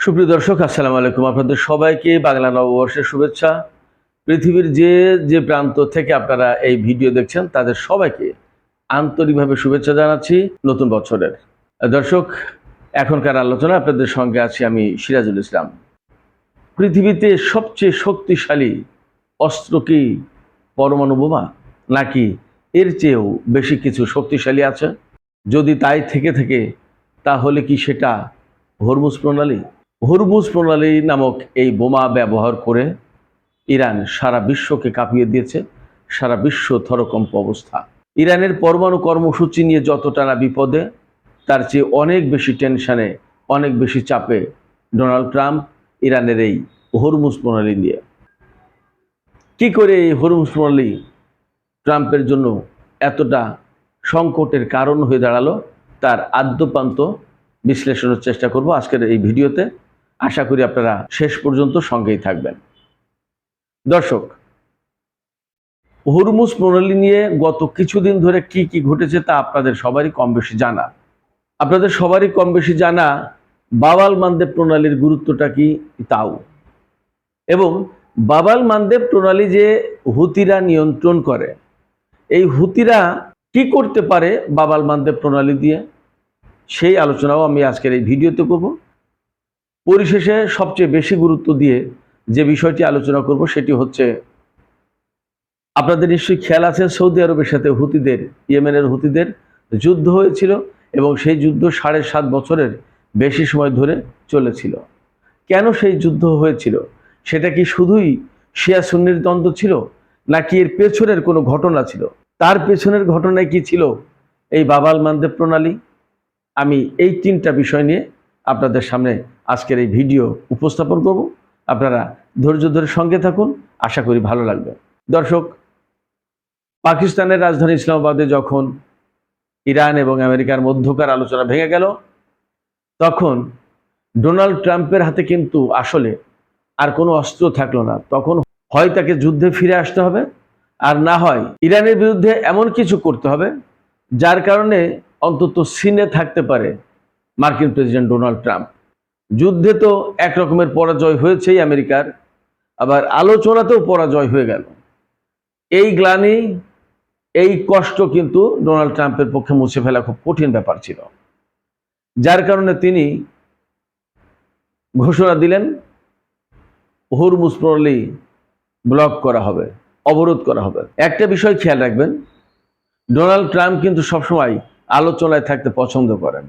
সুপ্রিয় দর্শক, আসসালামু আলাইকুম। আপনাদের সবাইকে বাংলা নববর্ষের শুভেচ্ছা। পৃথিবীর যে যে প্রান্ত থেকে আপনারা এই ভিডিও দেখছেন তাদের সবাইকে আন্তরিকভাবে শুভেচ্ছা জানাচ্ছি নতুন বছরের। দর্শক, এখনকার আলোচনা আপনাদের সঙ্গে আছি আমি সিরাজুল ইসলাম। পৃথিবীতে সবচেয়ে শক্তিশালী অস্ত্র কি পরমাণু বোমা, নাকি এর চেয়েও বেশি কিছু শক্তিশালী আছে? যদি তাই থেকে থাকে তাহলে কি সেটা হরমুজ প্রণালী? হরমুজ প্রণালী নামক এই বোমা ব্যবহার করে ইরান সারা বিশ্বকে কাঁপিয়ে দিয়েছে। সারা বিশ্ব থরকম্প অবস্থা। ইরানের পরমাণু কর্মসূচি নিয়ে যতটা না বিপদে, তার চেয়ে অনেক বেশি টেনশনে, অনেক বেশি চাপে ডোনাল্ড ট্রাম্প ইরানের এই হরমুজ প্রণালী নিয়ে। কি করে এই হরমুজ প্রণালী ট্রাম্পের জন্য এতটা সংকটের কারণ হয়ে দাঁড়ালো, তার আদ্যপান্ত বিশ্লেষণের চেষ্টা করব আজকের এই ভিডিওতে। আশা করি আপনারা শেষ পর্যন্ত সঙ্গেই থাকবেন। দর্শক, হরমুজ প্রণালী নিয়ে গত কিছুদিন ধরে কি কি ঘটেছে তা আপনাদের সবারই কম বেশি জানা। আপনাদের সবারই কম বেশি জানা বাবাল মানদেব প্রণালীর গুরুত্বটা কি তাও, এবং বাবাল মানদেব প্রণালী যে হুতিরা নিয়ন্ত্রণ করে, এই হুতিরা কি করতে পারে বাবাল মানদেব প্রণালী দিয়ে, সেই আলোচনাও আমি আজকের এই ভিডিওতে করব। পরিশেষে সবচেয়ে বেশি গুরুত্ব দিয়ে যে বিষয়টি আলোচনা করব সেটি হচ্ছে, আপনাদের নিশ্চয়ই খেয়াল আছে সৌদি আরবের সাথে হুতিদের, ইয়েমেনের হুতিদের যুদ্ধ হয়েছিল এবং সেই যুদ্ধ 7.5 বছরের বেশি সময় ধরে চলেছিল। কেন সেই যুদ্ধ হয়েছিল? সেটা কি শুধুই শিয়া সুন্নির দ্বন্দ্ব ছিল, নাকি এর পেছনের কোনো ঘটনা ছিল? তার পেছনের ঘটনায় কি ছিল এই বাবাল মানদেব প্রণালী? আমি এই 3টা বিষয় নিয়ে আপনাদের সামনে আজকের এই ভিডিও উপস্থাপন করব। আপনারা ধৈর্য ধরে সঙ্গে থাকুন, আশা করি ভালো লাগবে। দর্শক, পাকিস্তানের রাজধানী ইসলামাবাদে যখন ইরান এবং আমেরিকার মধ্যকার আলোচনা ভেঙে গেল, তখন ডোনাল্ড ট্রাম্পের হাতে কিন্তু আসলে আর কোনো অস্ত্র থাকলো না। তখন হয় তাকে যুদ্ধে ফিরে আসতে হবে, আর না হয় ইরানের বিরুদ্ধে এমন কিছু করতে হবে যার কারণে অন্তত সিনে থাকতে পারে মার্কিন প্রেসিডেন্ট ডোনাল্ড ট্রাম্প। যুদ্ধে তো এক রকমের পরাজয় হয়েছেই আমেরিকার, আবার আলোচনাতেও পরাজয় হয়ে গেল। এই গ্লানি, এই কষ্ট কিন্তু ডোনাল্ড ট্রাম্পের পক্ষে মুছে ফেলা খুব কঠিন ব্যাপার ছিল, যার কারণে তিনি ঘোষণা দিলেন হরমুজ প্রণালী ব্লক করা হবে, অবরোধ করা হবে। একটা বিষয় খেয়াল রাখবেন, ডোনাল্ড ট্রাম্প কিন্তু সবসময় আলোচনায় থাকতে পছন্দ করেন।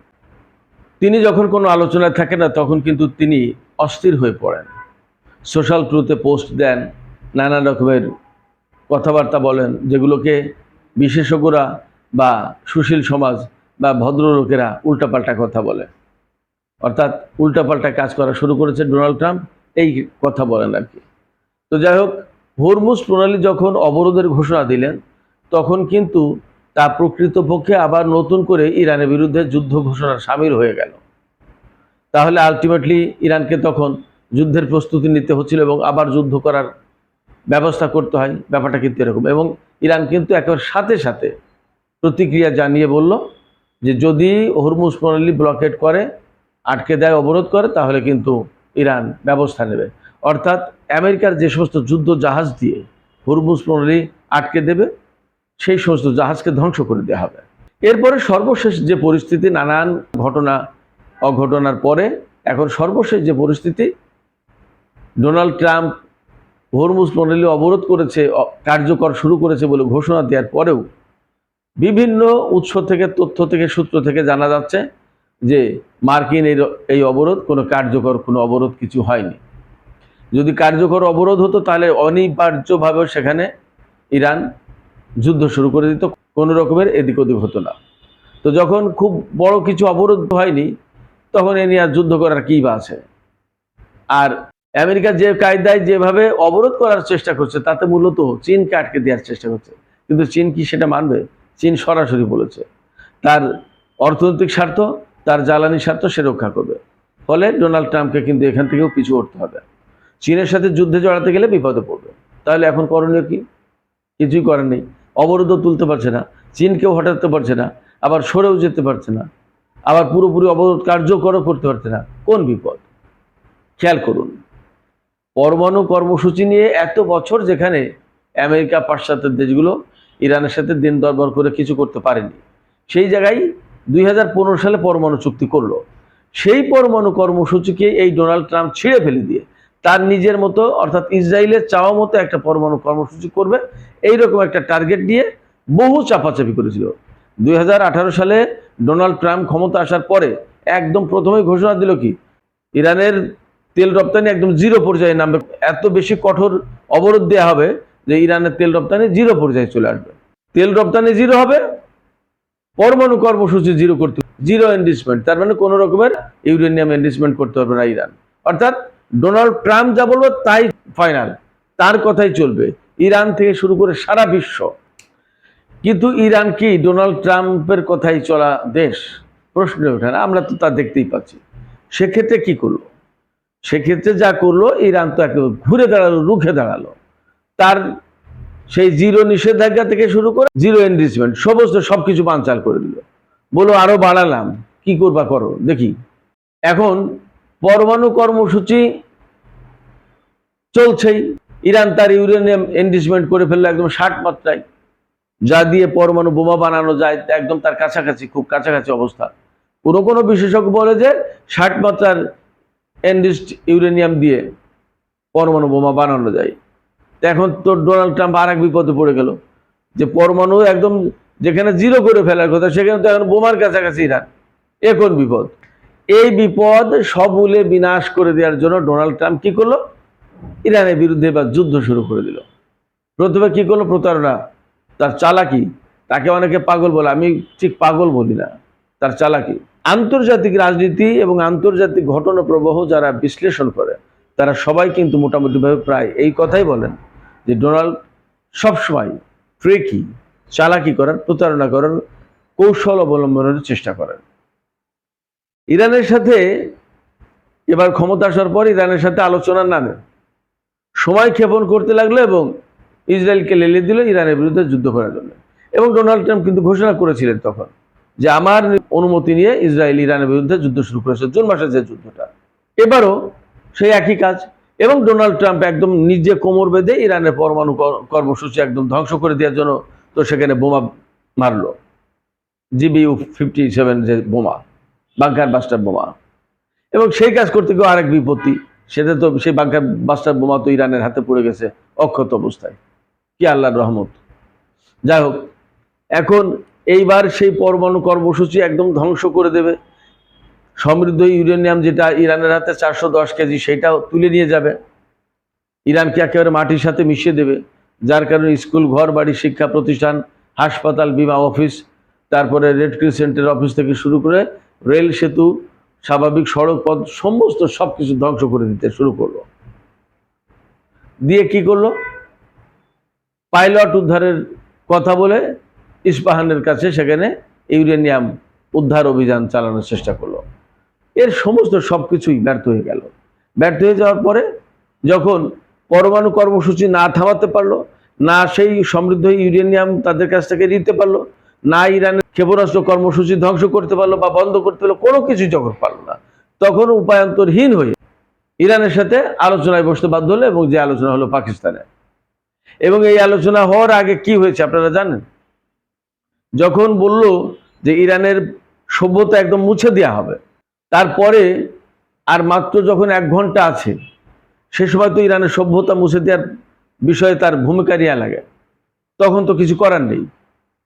তিনি যখন কোনো আলোচনায় থাকেন না, তখন কিন্তু তিনি অস্থির হয়ে পড়েন। সোশ্যাল ট্রুথে পোস্ট দেন, নানা রকমের কথাবার্তা বলেন, যেগুলোকে বিশেষজ্ঞরা বা সুশীল সমাজ বা ভদ্রলোকেরা উল্টাপাল্টা কথা বলে। অর্থাৎ উল্টাপাল্টা কাজ করা শুরু করেছে ডোনাল্ড ট্রাম্প, এই কথা বলেন আর কি। তো যাই হোক, হরমুজ প্রণালী যখন অবরোধের ঘোষণা দিলেন, তখন কিন্তু তা প্রকৃতপক্ষে আবার নতুন করে ইরানের বিরুদ্ধে যুদ্ধ ঘোষণার সামিল হয়ে গেল। তাহলে আলটিমেটলি ইরানকে তখন যুদ্ধের প্রস্তুতি নিতে হচ্ছিল এবং আবার যুদ্ধ করার ব্যবস্থা করতে হয়। ব্যাপারটা কিন্তু এরকম, এবং ইরান কিন্তু একেবারে সাথে সাথে প্রতিক্রিয়া জানিয়ে বলল যে যদি হরমুজ প্রণালী ব্লকেট করে, আটকে দেয়, অবরোধ করে, তাহলে কিন্তু ইরান ব্যবস্থা নেবে। অর্থাৎ আমেরিকার যে সমস্ত যুদ্ধ জাহাজ দিয়ে হরমুজ প্রণালী আটকে দেবে, সেই সমস্ত জাহাজকে ধ্বংস করে দেওয়া হবে। এরপরে সর্বশেষ যে পরিস্থিতি, নানান ঘটনা অঘটনার পরে এখন সর্বশেষ যে পরিস্থিতি, ডোনাল্ড ট্রাম্প হরমুজ প্রণালী অবরোধ করেছে, কার্যকর শুরু করেছে বলে ঘোষণা দেওয়ার পরেও বিভিন্ন উৎস থেকে, তথ্য থেকে, সূত্র থেকে জানা যাচ্ছে যে মার্কিন এই অবরোধ কোনো কার্যকর কোনো অবরোধ কিছু হয়নি। যদি কার্যকর অবরোধ হতো তাহলে অনিবার্যভাবে সেখানে ইরান যুদ্ধ শুরু করে দিত, কোনো রকমের এদিক ওদিক হতো না। তো যখন খুব বড় কিছু অবরোধ হয়নি, তখন এ নিয়ে আর যুদ্ধ করার কী বা আছে? আর আমেরিকা যে কায়দায় যেভাবে অবরোধ করার চেষ্টা করছে, তাতে মূলত চীনকে আটকে দেওয়ার চেষ্টা করছে। কিন্তু চীন কি সেটা মানবে? চীন সরাসরি বলেছে তার অর্থনৈতিক স্বার্থ, তার জ্বালানি স্বার্থ সে রক্ষা করবে। ফলে ডোনাল্ড ট্রাম্পকে কিন্তু এখান থেকেও পিছু উঠতে হবে। চীনের সাথে যুদ্ধে জড়াতে গেলে বিপদে পড়বে। তাহলে এখন করণীয় কি? কিছুই করার নেই। অবরোধও তুলতে পারছে না, চীনকেও হটাতে পারছে না, আবার সরেও যেতে পারছে না, আবার পুরোপুরি অবরোধ কার্যকরও করতে পারছে না। কোন বিপদ? খেয়াল করুন, পরমাণু কর্মসূচি নিয়ে এত বছর যেখানে আমেরিকা পাশ্চাত্যের দেশগুলো ইরানের সাথে দিন দরবার করে কিছু করতে পারেনি, সেই জায়গায় 2015 সালে পরমাণু চুক্তি করলো। সেই পরমাণু কর্মসূচিকে এই ডোনাল্ড ট্রাম্প ছিঁড়ে ফেলে দিয়ে তার নিজের মতো অর্থাৎ ইসরায়েলের চাওয়া মতো একটা পরমাণু কর্মসূচি করবে এইরকম একটা টার্গেট নিয়ে বহু চাপাচাপি করেছিল। 2018 সালে ডোনাল্ড ট্রাম্প ক্ষমতা আসার পরে একদম প্রথমেই ঘোষণা দিল কি, ইরানের তেল রপ্তানি একদম জিরো পর্যায়ে নামবে, এত বেশি কঠোর অবরোধ দেওয়া হবে যে ইরানের তেল রপ্তানি জিরো পর্যায়ে চলে আসবে। তেল রপ্তানি জিরো হবে, পরমাণু কর্মসূচি জিরো করতে, জিরো এনরিচমেন্ট, তার মানে কোনো রকমের ইউরেনিয়াম এনরিচমেন্ট করতে পারবে না ইরান। অর্থাৎ ডোনাল্ড ট্রাম্প যা বলবে তাই ফাইনাল, তার কথাই চলবে, ইরান থেকে শুরু করে সারা বিশ্ব। কিন্তু ইরান কি ডোনাল্ড ট্রাম্পের কথাই চলা দেশ? প্রশ্ন ওঠে না, আমরা তো তা দেখতেই পাচ্ছি। সেক্ষেত্রে কি করলো? সেক্ষেত্রে যা করলো, ইরান তো একেবারে ঘুরে দাঁড়ালো, রুখে দাঁড়ালো। তার সেই জিরো নিষেধাজ্ঞা থেকে শুরু করে জিরো এনরিচমেন্ট সমস্ত সবকিছু বানচাল করে দিল, বলো আরো বাড়ালাম, কি করবা করো দেখি। এখন পরমাণু কর্মসূচি চলছেই, ইরান তার ইউরেনিয়াম এনরিচমেন্ট করে ফেললো একদম 60 মাত্রায়, যা দিয়ে পরমাণু বোমা বানানো যায় একদম তার কাছাকাছি, খুব কাছাকাছি অবস্থা। কোনো কোনো বিশেষজ্ঞ বলে যে 60 মাত্রার এনরিচড ইউরেনিয়াম দিয়ে পরমাণু বোমা বানানো যায়। এখন তো ডোনাল্ড ট্রাম্প আর এক বিপদে পড়ে গেল, যে পরমাণু একদম যেখানে জিরো করে ফেলার কথা সেখানে তো এখন বোমার কাছাকাছি ইরান, এখন বিপদ। এই বিপদ সমূলে বিনাশ করে দেওয়ার জন্য ডোনাল্ড ট্রাম্প কি করলো, ইরানের বিরুদ্ধে এবার যুদ্ধ শুরু করে দিল। প্রথমে কি করলো, প্রতারণা, তার চালাকি, তাকে অনেকে পাগল বলে, আমি ঠিক পাগল বলি না, তার চালাকি। আন্তর্জাতিক রাজনীতি এবং আন্তর্জাতিক ঘটনা প্রবাহ যারা বিশ্লেষণ করে তারা সবাই কিন্তু মোটামুটিভাবে প্রায় এই কথাই বলেন যে ডোনাল্ড সবসময় ট্রিকি, চালাকি করার, প্রতারণা করার কৌশল অবলম্বনের চেষ্টা করেন। ইরানের সাথে এবার ক্ষমতা আসার পর ইরানের সাথে আলোচনার নামে সময় ক্ষেপণ করতে লাগলো এবং ইসরায়েলকে লেলিয়ে দিল ইরানের বিরুদ্ধে যুদ্ধ করার জন্য। এবং ডোনাল্ড ট্রাম্প কিন্তু ঘোষণা করেছিলেন তখন যে আমার অনুমতি নিয়ে ইসরায়েল ইরানের বিরুদ্ধে যুদ্ধ শুরু করেছে, জুন মাসের যে যুদ্ধটা। এবারও সেই একই কাজ, এবং ডোনাল্ড ট্রাম্প একদম নিজে কোমর বেঁধে ইরানের পরমাণু কর্মসূচি একদম ধ্বংস করে দেওয়ার জন্য তো সেখানে বোমা মারলো, GBU-57 যে বোমা, বাংকার বাস্টার বোমা। এবং সেই কাজ করতে গিয়ে আরেক বিপত্তি, সেটা তো সেই বাংকার বাস্টার বোমা তো ইরানের হাতে পড়ে গেছে অক্ষত অবস্থায়, কি আল্লাহর রহমত। যাই হোক, এখন এইবার সেই পরমাণু কর্মসূচি একদম ধ্বংস করে দেবে। সমৃদ্ধ ইউরেনিয়াম যেটা ইরানের হাতে 410 কেজি, সেটাও তুলে নিয়ে যাবে, ইরানকে একেবারে মাটির সাথে মিশিয়ে দেবে। যার কারণে স্কুল, ঘর বাড়ি, শিক্ষা প্রতিষ্ঠান, হাসপাতাল, বিমা অফিস, তারপরে রেড ক্রিসেন্টের অফিস থেকে শুরু করে রেল সেতু, স্বাভাবিক সড়ক পথ, সমস্ত সবকিছু ধ্বংস করে দিতে শুরু করলো। দিয়ে কি করলো, পাইলট উদ্ধারের কথা বলে ইস্পাহানের কাছে সেখানে ইউরেনিয়াম উদ্ধার অভিযান চালানোর চেষ্টা করলো। এর সমস্ত সবকিছুই ব্যর্থ হয়ে গেল। ব্যর্থ হয়ে যাওয়ার পরে যখন পরমাণু কর্মসূচি না থামাতে পারলো, না সেই সমৃদ্ধ ইউরেনিয়াম তাদের কাছ থেকে নিতে পারলো, না ইরানের ক্ষেপণাস্ত্র কর্মসূচি ধ্বংস করতে পারলো বা বন্ধ করতে পারলো, কোনো কিছুই যখন পারলো না, তখন উপায়ন্তরহীন হয়ে ইরানের সাথে আলোচনায় বসতে বাধ্য হলো, এবং যে আলোচনা হলো পাকিস্তানে। এবং এই আলোচনা হওয়ার আগে কি হয়েছে আপনারা জানেন? যখন বলল যে ইরানের সভ্যতা একদম মুছে দেওয়া হবে, তারপরে আর মাত্র যখন 1 ঘন্টা আছে, সে সময় তো ইরানের সভ্যতা মুছে দেওয়ার বিষয়ে তার ভূমিকা নেওয়া লাগে, তখন তো কিছু করার নেই,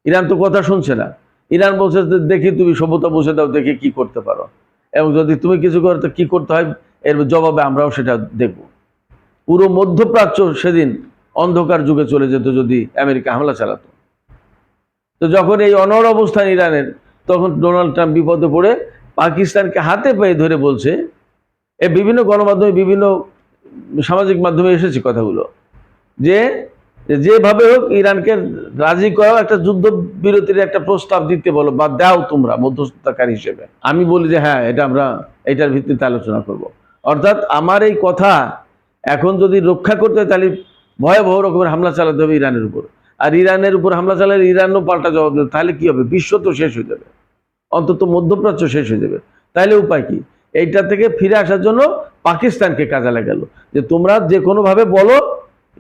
ইরান তো কথা শুনছে না। ইরান বলছে দেখি তুমি সভ্যতা মুছে দাও, দেখি কি করতে পারো, এবং যদি তুমি কিছু করো তো কি করতে হয় এর জবাবে আমরাও সেটা দেখব। পুরো মধ্যপ্রাচ্য সেদিন অন্ধকার যুগে চলে যেত যদি আমেরিকা হামলা চালাতো। তো যখন এই অনড় অবস্থান ইরানের, তখন ডোনাল্ড ট্রাম্প বিপদে পড়ে পাকিস্তানকে হাতে পায়ে ধরে বলছে, এ বিভিন্ন গণমাধ্যমে, বিভিন্ন সামাজিক মাধ্যমে এসেছে কথাগুলো, যে যেভাবে হোক ইরানকে রাজি করাও, একটা যুদ্ধ বিরতির একটা প্রস্তাব দিতে বলো বা দাও তোমরা মধ্যস্থতাকারী হিসেবে। আমি বলি যে হ্যাঁ, এটা আমরা এটার ভিত্তিতে আলোচনা করব। অর্থাৎ আমার এই কথা এখন যদি রক্ষা করতে হয় তাহলে ভয়াবহ রকমের হামলা চালাতে হবে ইরানের উপর, আর ইরানের উপর হামলা চালালে ইরানও পাল্টা জবাব দেবে, তাহলে কি হবে, বিশ্ব তো শেষ হয়ে যাবে, অন্তত মধ্যপ্রাচ্য শেষ হয়ে যাবে। তাহলে উপায় কি? এইটা থেকে ফিরে আসার জন্য পাকিস্তানকে কাজে লাগালো যে তোমরা যে কোনোভাবে বলো,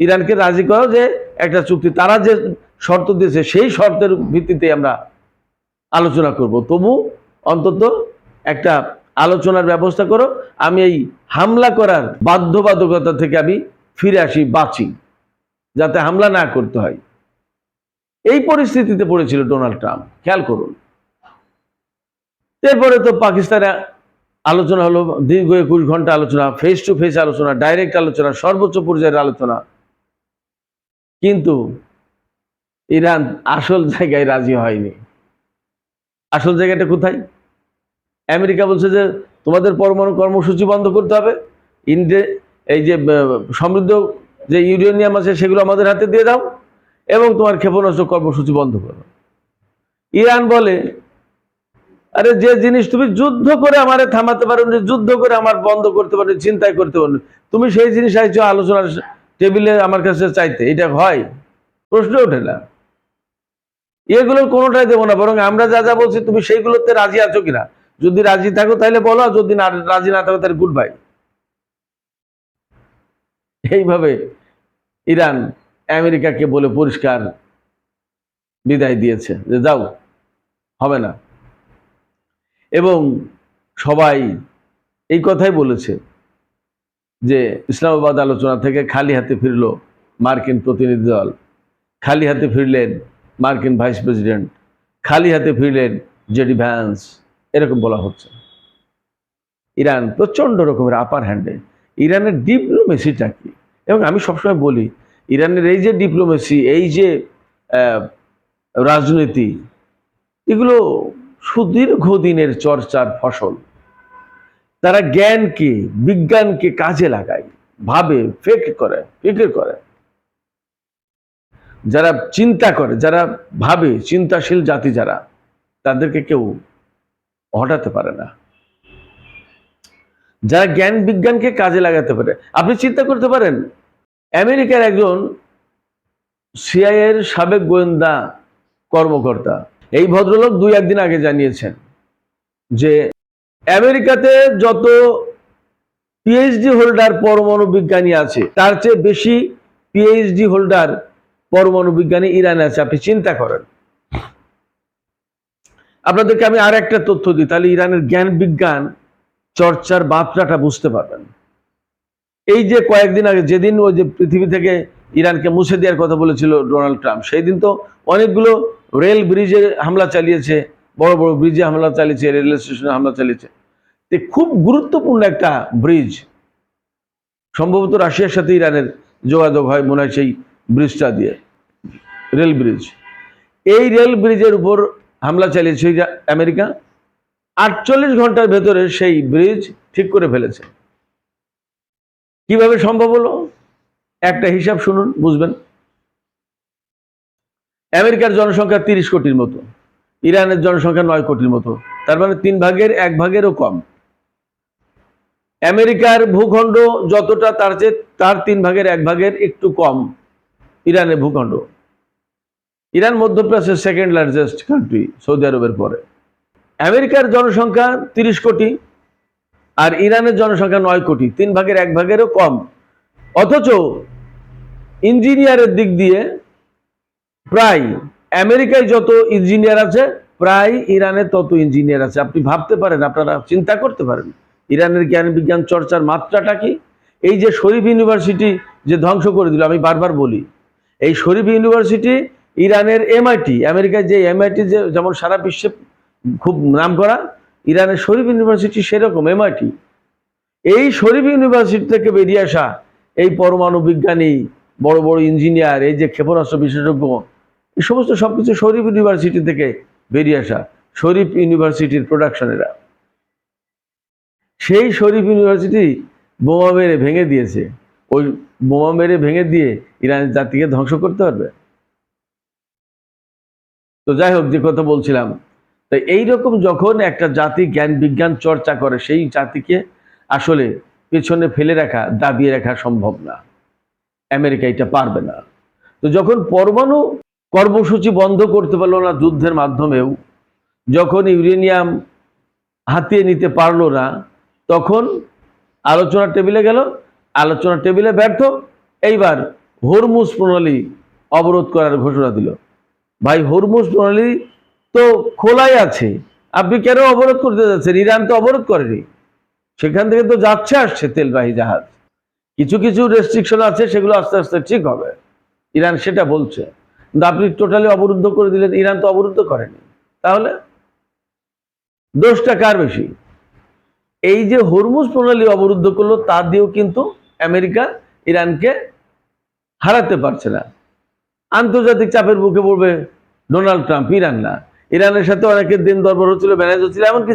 ইরানকে রাজি করো যে একটা চুক্তি, তারা যে শর্ত দিয়েছে সেই শর্তের ভিত্তিতে আমরা আলোচনা করব, তবু অন্তত একটা আলোচনার ব্যবস্থা করো, আমি এই হামলা করার বাধ্যবাধকতা থেকে আমি ফিরে আসি, বাঁচি, যাতে হামলা না করতে হয়। এই পরিস্থিতিতে পড়েছিল ডোনাল্ড ট্রাম্প, খেয়াল করুন। এরপরে তো পাকিস্তানে আলোচনা হলো, দীর্ঘ 21 ঘন্টা আলোচনা, ফেস টু ফেস আলোচনা, ডাইরেক্ট আলোচনা, সর্বোচ্চ পর্যায়ের আলোচনা। কিন্তু ইরান আসল জায়গায় রাজি হয়নি। আসল জায়গাটা কোথায়? আমেরিকা বলছে যে তোমাদের পরমাণু কর্মসূচি বন্ধ করতে হবে, এই যে সমৃদ্ধ যে ইউরেনিয়াম আছে সেগুলো আমাদের হাতে দিয়ে দাও, এবং তোমার ক্ষেপণাস্ত্র কর্মসূচি বন্ধ করো। ইরান বলে, আরে যে জিনিস তুমি যুদ্ধ করে আমারে থামাতে পারো, যুদ্ধ করে আমার বন্ধ করতে পারো, চিন্তায় করতে পারো, তুমি সেই জিনিস আইছো আলোচনার টেবিলে আমার কাছে চাইতে, এটা হয়? প্রশ্ন ওঠে না। এগুলোর কোনোটাই দেবো না, বরং আমরা যা যা বলছি তুমি সেইগুলোতে রাজি আছো কিনা, যদি রাজি থাকো তাহলে বলো, যদি না রাজি না থাকো তাহলে গুড বাই। এইভাবে ইরান আমেরিকাকে বলে পরিষ্কার বিদায় দিয়েছে যে যাও, হবে না। এবং সবাই এই কথাই বলেছে যে ইসলামাবাদ আলোচনা থেকে খালি হাতে ফিরল মার্কিন প্রতিনিধি দল, খালি হাতে ফিরলেন মার্কিন ভাইস প্রেসিডেন্ট, খালি হাতে ফিরলেন জেডি ভ্যান্স, এরকম বলা হচ্ছে। ইরান প্রচন্ড রকমের আপার হ্যান্ডে। ইরানের ডিপ্লোমেসিটা কি? এবং আমি সবসময় বলি, ইরানের এই যে ডিপ্লোমেসি, এই যে রাজনীতি, এগুলো সুদীর্ঘ দিনের চর্চার ফসল। তারা জ্ঞানকে, বিজ্ঞানকে কাজে লাগায়, ভাবে, ফিকির করে। যারা চিন্তা করে, যারা ভাবে, চিন্তাশীল জাতি যারা, তাদেরকে কেউ হটাতে পারে না। যারা জ্ঞান বিজ্ঞানকে কাজে লাগাতে পারে। আপনি চিন্তা করতে পারেন, আমেরিকার একজন সিআইএর সাবেক গোয়েন্দা কর্মকর্তা, এই ভদ্রলোক 2-1 দিন আগে জানিয়েছেন যে আমেরিকাতে যত পিএইচডি হোল্ডার পরমাণু বিজ্ঞানী আছে, তার চেয়ে বেশি পিএইচডি হোল্ডার পরমাণু বিজ্ঞানী ইরানে আছে। আপনি চিন্তা করেন। আপনাদেরকে আমি আর একটা তথ্য দিই, তাহলে ইরানের জ্ঞান বিজ্ঞান চর্চার মাত্রাটা বুঝতে পারবেন। এই যে কয়েকদিন আগে, যেদিন ওই যে পৃথিবী থেকে ইরানকে মুছে দেওয়ার কথা বলেছিল ডোনাল্ড ট্রাম্প, সেই দিন তো অনেকগুলো রেল ব্রিজে হামলা চালিয়েছে, বড় বড় ব্রিজে হামলা চালিয়েছে, রেল স্টেশনে হামলা চালিয়েছে। খুব গুরুত্বপূর্ণ একটা ব্রিজ, সম্ভবত রাশিয়ার সাথে ইরানের যোগাযোগ হয় মনে হয় সেই ব্রিজটা দিয়ে, রেল ব্রিজ। এই রেল ব্রিজের উপর হামলা চালিয়েছে আমেরিকা। 48 ঘন্টার ভেতরে সেই ব্রিজ ঠিক করে ফেলেছে। কিভাবে সম্ভব হলো? একটা হিসাব শুনুন, বুঝবেন। আমেরিকার জনসংখ্যা 30 কোটির মতো, ইরানের জনসংখ্যা 9 কোটির মতো, তার মানে 3 ভাগের 1 ভাগেরও কম। আমেরিকার ভূখণ্ড যতটা, তার 3 ভাগের 1 ভাগের একটু কম ইরানের ভূখণ্ড। ইরান মধ্যপ্রাচ্যের সেকেন্ড লার্জেস্ট কান্ট্রি, সৌদি আরবের পরে। আমেরিকার জনসংখ্যা 30 কোটি আর ইরানের জনসংখ্যা 9 কোটি, 3 ভাগের 1 ভাগেরও কম। অথচ ইঞ্জিনিয়ারের দিক দিয়ে প্রায় আমেরিকায় যত ইঞ্জিনিয়ার আছে, প্রায় ইরানে তত ইঞ্জিনিয়ার আছে। আপনি ভাবতে পারেন, আপনারা চিন্তা করতে পারেন ইরানের জ্ঞান বিজ্ঞান চর্চার মাত্রাটা কি। এই যে শরীফ ইউনিভার্সিটি যে ধ্বংস করে দিল, আমি বারবার বলি, এই শরীফ ইউনিভার্সিটি ইরানের এমআইটি, আমেরিকায় যে এমআইটি যে যেমন সারা বিশ্বে খুব নাম করা, ইরানের শরীফ ইউনিভার্সিটি সেরকম এমআইটি। এই শরীফ ইউনিভার্সিটি থেকে বেরিয়ে আসা এই পরমাণু বিজ্ঞানী, বড় বড় ইঞ্জিনিয়ার, এই যে ক্ষেপণাস্ত্র বিশেষজ্ঞ, এই সমস্ত সবকিছু শরীফ ইউনিভার্সিটি থেকে বেরিয়ে আসা, শরীফ ইউনিভার্সিটির প্রোডাকশনেরা। সেই শরীফ ইউনিভার্সিটি বোমা মেরে ভেঙে দিয়েছে। ওই বোমা মেরে ভেঙে দিয়ে ইরানের জাতিকে ধ্বংস করতে পারবে? তো যাই হোক, যে কথা বলছিলাম, তাই এইরকম যখন একটা জাতি জ্ঞান বিজ্ঞান চর্চা করে, সেই জাতিকে আসলে পেছনে ফেলে রাখা, দাবিয়ে রাখা সম্ভব না। আমেরিকা এটা পারবে না। তো যখন পরমাণু কর্মসূচি বন্ধ করতে পারলো না যুদ্ধের মাধ্যমেও, যখন ইউরেনিয়াম হাতিয়ে নিতে পারলো না, তখন আলোচনার টেবিলে গেল, আলোচনার টেবিলে ব্যর্থ, এইবার হরমুজ প্রণালী অবরোধ করার ঘোষণা দিল। ভাই, হরমুজ প্রণালী তো খোলাই আছে, আপনি কেন অবরোধ করতে যাচ্ছেন? ইরান তো অবরোধ করেনি, সেখান থেকে তো যাচ্ছে আসছে তেলবাহী জাহাজ। কিছু কিছু রেস্ট্রিকশন আছে, সেগুলো আস্তে আস্তে ঠিক হবে, ইরান সেটা বলছে। কিন্তু আপনি টোটালি অবরুদ্ধ করে দিলেন, ইরান তো অবরুদ্ধ করেনি। তাহলে দোষটা কার বেশি? এই যে হরমুজ প্রণালী অবরুদ্ধ করলো, তা দিয়েও কিন্তু আমেরিকা ইরানকে হারাতে পারছে না। আন্তর্জাতিক চাপের মুখে পড়বে ডোনাল্ড ট্রাম্প, ইরান না। ইরানের সাথে অনেকের দিন দরবার হচ্ছিল, ম্যানেজ হচ্ছিল, এমনকি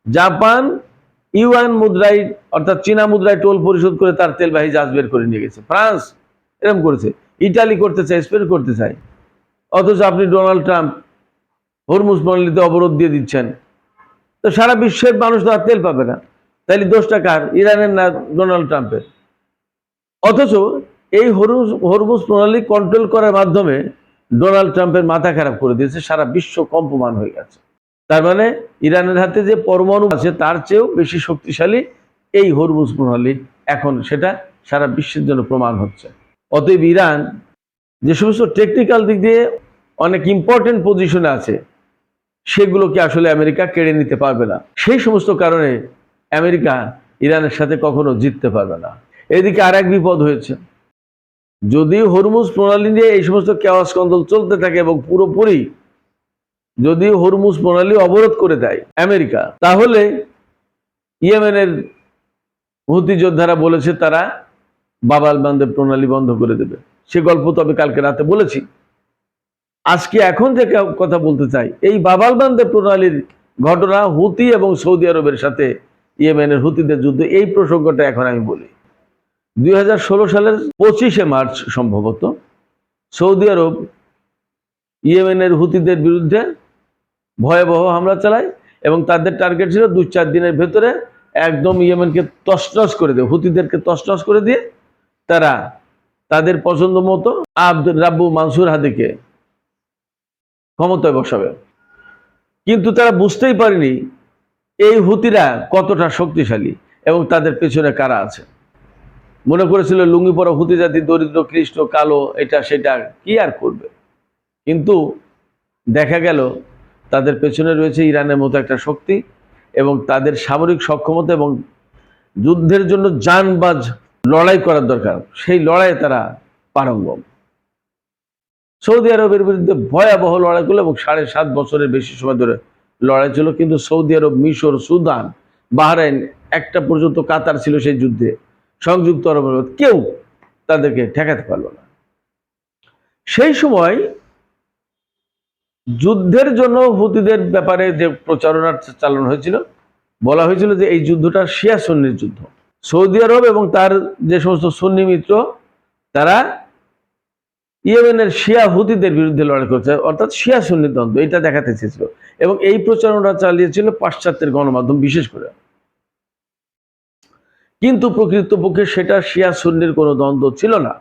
জাপান ইউয়ান মুদ্রায় অর্থাৎ চীনা মুদ্রায় টোল পরিশোধ করে তার তেলবাহী জাহাজ বের করে নিয়ে গেছে। ফ্রান্স এরকম করেছে, ইটালি করতে চায়, স্পেন করতে চায়। অথচ আপনি ডোনাল্ড ট্রাম্প হরমুজ প্রণালীতে অবরোধ দিয়ে দিচ্ছেন, তো সারা বিশ্বের মানুষ তো আর তেল পাবে না। তাইলে দোষটা কার? ইরানের না ডোনাল্ড ট্রাম্পের? অথচ এই হরমুজ প্রণালী কন্ট্রোল করার মাধ্যমে ডোনাল্ড ট্রাম্পের মাথা খারাপ করে দিয়েছে, সারা বিশ্ব কম্পমান হয়ে গেছে। তার মানে ইরানের হাতে যে পরমাণু আছে তার চেয়েও বেশি শক্তিশালী এই হরমুজ প্রণালী, এখন সেটা সারা বিশ্বের জন্য প্রমাণ হচ্ছে। অতএব ইরান যে সমস্ত টেকনিক্যাল দিক দিয়ে অনেক ইম্পর্টেন্ট পজিশনে আছে, সেগুলোকে আসলে আমেরিকা কেড়ে নিতে পারবে না। সেই সমস্ত কারণে আমেরিকা ইরানের সাথে কখনো জিততে পারবে না। এদিকে আর এক বিপদ হয়েছে, যদি হরমুজ প্রণালী নিয়ে এই সমস্ত কেওয়াস কন্দল চলতে থাকে এবং পুরোপুরি যদি হরমুজ প্রণালী অবরোধ করে দেয় আমেরিকা, তাহলে ইয়েমেনের হুতি যোদ্ধারা বলেছে তারা বাব আল মান্দেব প্রণালী বন্ধ করে দেবে। সে গল্প তো আমি কালকে রাতে বলেছি। আজকে এখন যে কথা বলতে চাই, এই বাব আল মান্দেব প্রণালীর ঘটনা হুতি এবং সৌদি আরবের সাথে ইয়েমেনের হুতিদের যুদ্ধ, এই প্রসঙ্গটা এখন আমি বলি। 2016 সালের 25শে মার্চ সম্ভবত সৌদি আরব ইয়েমেনের হুতিদের বিরুদ্ধে ভয়াবহ হামলা চালায় এবং তাদের টার্গেট ছিল 2-4 দিনের ভেতরে একদম ইয়েমেনকে তছনছ করে দিয়ে, হুতিদেরকে তছনছ করে দিয়ে তারা তাদের পছন্দ মতো আব্দুর রাব্বু মানসুর হাদিকে ক্ষমতায় বসাবে। কিন্তু তারা বুঝতেই পারেনি এই হুতিরা কতটা শক্তিশালী এবং তাদের পেছনে কারা আছে। মনে করেছিল লুঙ্গি পরা হুতি জাতি দরিদ্র, কৃষ্ট, কালো, এটা সেটা, কি আর করবে। কিন্তু দেখা গেল তাদের পেছনে রয়েছে ইরানের মতো একটা শক্তি এবং তাদের সামরিক সক্ষমতা এবং যুদ্ধের জন্য জানবাজ লড়াই করার দরকার, সেই লড়াইয়ে তারা পারঙ্গম। সৌদি আরবের বিরুদ্ধে ভয়াবহ লড়াই করলো এবং 7.5 বছরের বেশি সময় ধরে লড়াই ছিল। কিন্তু সৌদি আরব, মিশর, সুদান, বাহরাইন, একটা পর্যন্ত কাতার ছিল সেই যুদ্ধে, সংযুক্ত আরব আমিরাত, কেউ তাদেরকে ঠেকাতে পারলো না। সেই সময় যুদ্ধের জন্য হুতিদের ব্যাপারে যে প্রচারণা চালানো হয়েছিল, বলা হয়েছিল যে এই যুদ্ধটা শিয়া সুন্নির যুদ্ধ। সৌদি আরব এবং তার যে সমস্ত সুন্নি মিত্র, তারা ইয়েমেনের শিয়া হুতিদের বিরুদ্ধে লড়াই করছে, অর্থাৎ শিয়া সুন্নি দ্বন্দ্ব, এটা দেখাতে চেয়েছিল এবং এই প্রচারণা চালিয়েছিল পাশ্চাত্যের গণমাধ্যম বিশেষ করে। কিন্তু প্রকৃতপক্ষে সেটা শিয়া সুন্নির কোনো দ্বন্দ্ব ছিল না।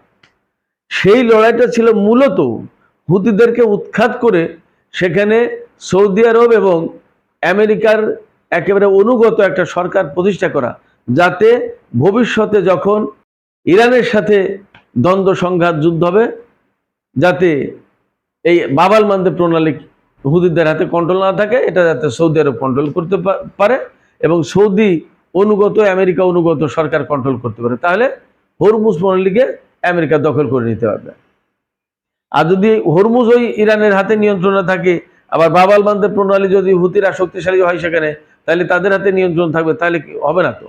সেই লড়াইটা ছিল মূলত হুতিদেরকে উৎখাত করে সেখানে সৌদি আরব এবং আমেরিকার একেবারে অনুগত একটা সরকার প্রতিষ্ঠা করা, যাতে ভবিষ্যতে যখন ইরানের সাথে দ্বন্দ্ব সংঘাত যুদ্ধ হবে, যাতে এই বাব আল মান্দেব প্রণালী হুতিদের হাতে কন্ট্রোল না থাকে, এটা যাতে সৌদি আরব কন্ট্রোল করতে পারে এবং সৌদি অনুগত, আমেরিকা অনুগত সরকার কন্ট্রোল করতে পারে। তাহলে হরমুজ প্রণালীকে আমেরিকা দখল করে নিতে পারবে। আর যদি হরমুজ ওই ইরানের হাতে নিয়ন্ত্রণে থাকে, আবার বাব আল মান্দেব প্রণালী যদি হুতিরা শক্তিশালী হয় সেখানে, তাহলে তাদের হাতে নিয়ন্ত্রণ থাকবে, তাহলে কি হবে না? তো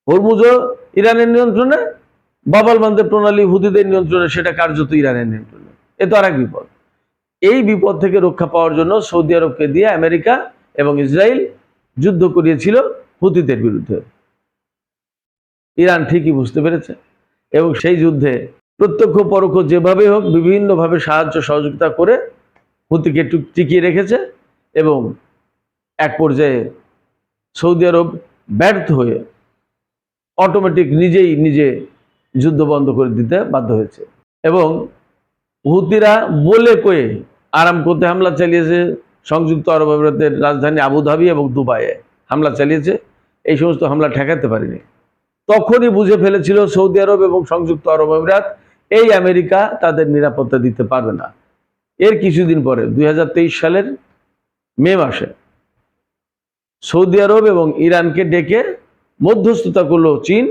হরমুজও ইরানের নিয়ন্ত্রণে, বাব আল মান্দেব প্রণালী হুতিদের নিয়ন্ত্রণে, সেটা কার্যত ইরানের নিয়ন্ত্রণে। এ তো আর এক বিপদ। এই বিপদ থেকে রক্ষা পাওয়ার জন্য সৌদি আরবকে দিয়ে আমেরিকা এবং ইসরায়েল যুদ্ধ করিয়েছিল হুতিদের বিরুদ্ধে। ইরান ঠিকই বুঝতে পেরেছে এবং সেই যুদ্ধে প্রত্যক্ষ পরোক্ষ যেভাবে হোক বিভিন্নভাবে সাহায্য সহযোগিতা করে হুতিকে একটু টিকিয়ে রেখেছে এবং এক পর্যায়ে সৌদি আরব ব্যর্থ হয়ে অটোমেটিক নিজে যুদ্ধ বন্ধ করে দিতে বাধ্য হয়েছে এবং হুতিরা বলে কয়ে আরামকোতে হামলা চালিয়েছে, সংযুক্ত আরব আমিরাতের রাজধানী আবুধাবি এবং দুবাইয়ে হামলা চালিয়েছে এই সমস্ত হামলা ঠেকাতে পারেনি। তখনই বুঝে ফেলেছিল সৌদি আরব এবং সংযুক্ত আরব আমিরাত এই আমেরিকা তাদের নিরাপত্তা দিতে পারবে না। এর কিছুদিন পরে 2023 সালের মে মাসে সৌদি আরব এবং ইরানকে ডেকে মধ্যস্থতা করলো চীন,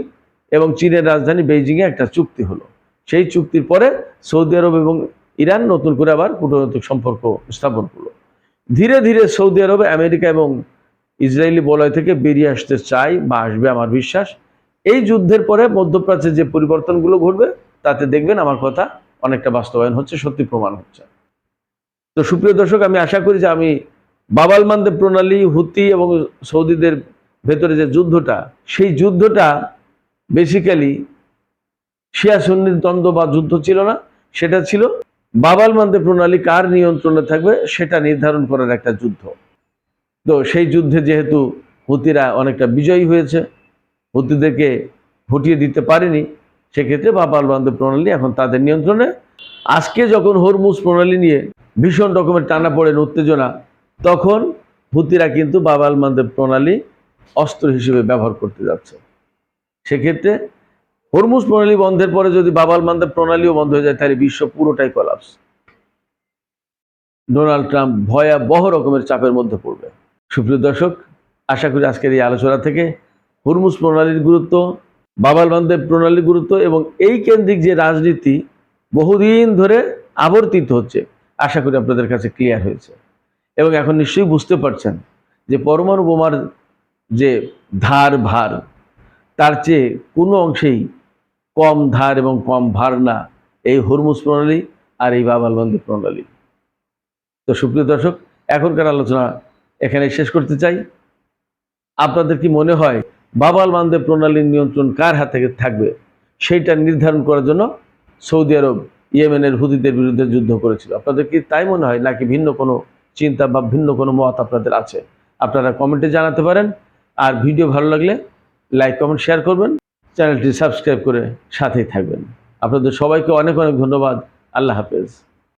এবং চীনের রাজধানী বেইজিংয়ে একটা চুক্তি হলো। সেই চুক্তির পরে সৌদি আরব এবং ইরান নতুন করে আবার কূটনৈতিক সম্পর্ক স্থাপন করলো। ধীরে ধীরে সৌদি আরবে আমেরিকা এবং ইসরায়েলি বলয় থেকে বেরিয়ে আসতে চায় বা আসবে আমার বিশ্বাস। এই যুদ্ধের পরে মধ্যপ্রাচ্যে যে পরিবর্তনগুলো ঘটবে তাতে দেখবেন আমার কথা অনেকটা বাস্তবায়ন হচ্ছে, সত্যি প্রমাণ হচ্ছে। তো সুপ্রিয় দর্শক, আমি আশা করি যে আমি বাব আল মানদেব প্রণালী, হুতি এবং সৌদিদের ভেতরে যে যুদ্ধটা, সেই যুদ্ধটা বেসিক্যালি শিয়া সুন্নির দ্বন্দ্ব বা যুদ্ধ ছিল না, সেটা ছিল বাব আল মানদেব প্রণালী কার নিয়ন্ত্রণে থাকবে সেটা নির্ধারণ করার একটা যুদ্ধ। তো সেই যুদ্ধে যেহেতু হুতিরা অনেকটা বিজয়ী হয়েছে, হুতিদেরকে হটিয়ে দিতে পারেনি, সেক্ষেত্রে বাব আল মানদেব প্রণালী এখন তাদের নিয়ন্ত্রণে। আজকে যখন হরমুজ প্রণালী নিয়ে ভীষণ রকমের টানাপোড়েন, উত্তেজনা, তখন হুতিরা কিন্তু বাব আল মানদেব প্রণালী অস্ত্র হিসেবে ব্যবহার করতে যাচ্ছে। সেক্ষেত্রে হরমুজ প্রণালী বন্ধের পরে যদি বাব আল মানদেব প্রণালীও বন্ধ হয়ে যায়, তাহলে বিশ্ব পুরোটাই কলাপস। ডোনাল্ড ট্রাম্প ভয়াবহ রকমের চাপের মধ্যে পড়বে। সুপ্রিয় দর্শক, আশা করি আজকের এই আলোচনা থেকে হরমুজ প্রণালীর গুরুত্ব, বাব আল মানদেব প্রণালীর গুরুত্ব এবং এই কেন্দ্রিক যে রাজনীতি বহুদিন ধরে আবর্তিত হচ্ছে, আশা করি আপনাদের কাছে ক্লিয়ার হয়েছে। এবং এখন নিশ্চয়ই বুঝতে পারছেন যে পরমাণু বোমার যে ধার ভার, তার চেয়ে কোনো অংশেই কম ধার এবং কম ভার না এই হরমুজ প্রণালী আর এই বাব আল মানদেব প্রণালী। তো সুপ্রিয় দর্শক, এখনকার আলোচনা এখানে শেষ করতে চাই। আপনাদের কি মনে হয় বাব আল মানদেব প্রণালীর নিয়ন্ত্রণ কার হাতে থাকবে, সেইটা নির্ধারণ করার জন্য সৌদি আরব ইয়েমেনের হুতিদের বিরুদ্ধে যুদ্ধ করেছিল? আপনাদের কি তাই মনে হয়, নাকি ভিন্ন কোনো চিন্তা বা ভিন্ন কোনো মত আপনাদের আছে? আপনারা কমেন্টে জানাতে পারেন। আর ভিডিও ভালো লাগলে লাইক, কমেন্ট, শেয়ার করবেন। চ্যানেলটি সাবস্ক্রাইব করে সাথেই থাকবেন। আপনাদের সবাইকে অনেক অনেক ধন্যবাদ। আল্লাহ হাফেজ।